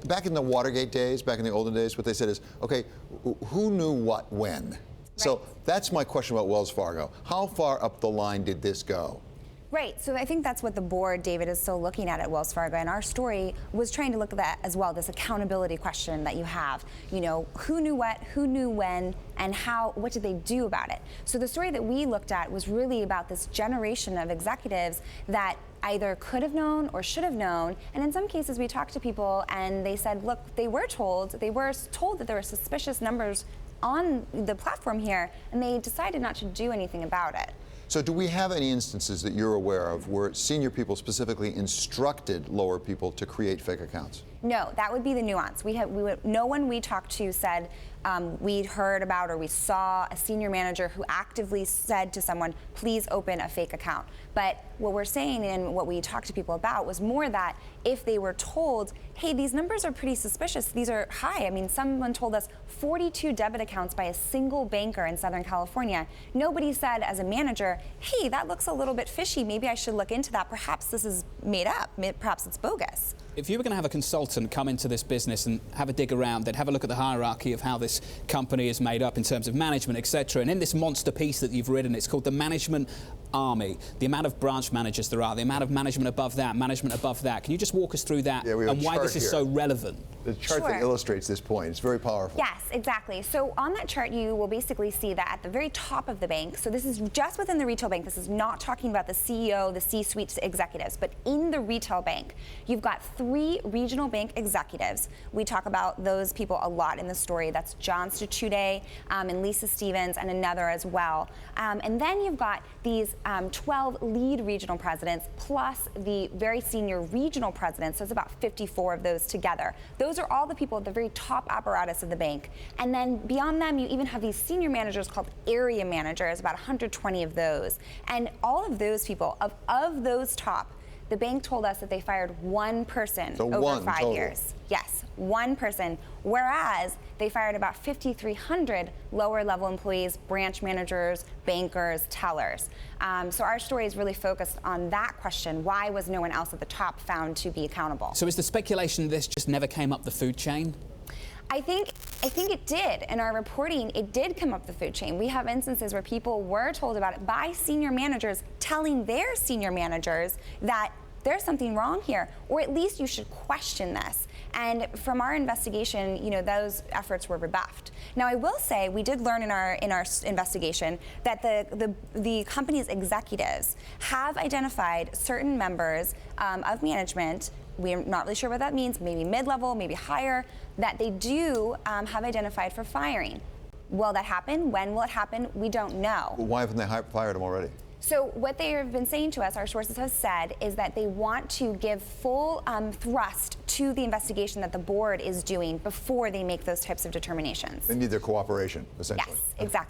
back in the Watergate days, back in the olden days, what they said is, okay, who knew what when? Right. So that's my question about Wells Fargo. How far up the line did this go? Right, so I think that's what the board, David, is still looking at Wells Fargo, and our story was trying to look at that as well, this accountability question that you have. You know, who knew what, who knew when, and how, what did they do about it? So the story that we looked at was really about this generation of executives that either could have known or should have known, and in some cases we talked to people and they said, look, they were told that there were suspicious numbers on the platform here, and they decided not to do anything about it. So do we have any instances that you're aware of where senior people specifically instructed lower people to create fake accounts? No, that would be the nuance. No one we talked to said we'd heard about or we saw a senior manager who actively said to someone, please open a fake account. But what we're saying and what we talked to people about was more that if they were told, hey, these numbers are pretty suspicious, these are high. I mean, someone told us 42 debit accounts by a single banker in Southern California. Nobody said as a manager, hey, that looks a little bit fishy, maybe I should look into that. Perhaps this is made up, perhaps it's bogus. If you were going to have a consultant come into this business and have a dig around, they'd have a look at the hierarchy of how this company is made up in terms of management, etc. And in this monster piece that you've written, it's called the management army. The amount of branch managers there are, the amount of management above that, management above that. Can you just walk us through that and why this is so relevant? The chart that illustrates this point. It's very powerful. Yes, exactly. So on that chart, you will basically see that at the very top of the bank, so this is just within the retail bank, this is not talking about the CEO, the C-suite executives, but in the retail bank, you've got 3 regional bank executives. We talk about those people a lot in the story. That's John Statude and Lisa Stevens and another as well. And then you've got these 12 lead regional presidents plus the very senior regional presidents, so it's about 54 of those together. Those are all the people at the very top apparatus of the bank. And then beyond them, you even have these senior managers called area managers, about 120 of those. And all of those people, of those top, the bank told us that they fired one person over 5 years. Yes, one person, whereas they fired about 5,300 lower level employees, branch managers, bankers, tellers. So our story is really focused on that question. Why was no one else at the top found to be accountable? So is the speculation this just never came up the food chain? I think it did. In our reporting, it did come up the food chain. We have instances where people were told about it by senior managers telling their senior managers that there's something wrong here, or at least you should question this. And from our investigation, you know, those efforts were rebuffed. Now, I will say we did learn in our investigation that the company's executives have identified certain members of management. We're not really sure what that means, maybe mid-level, maybe higher, that they do have identified for firing. Will that happen? When will it happen? We don't know. Well, why haven't they fired them already? So what they have been saying to us, our sources have said, is that they want to give full thrust to the investigation that the board is doing before they make those types of determinations. They need their cooperation, essentially. Yes, exactly.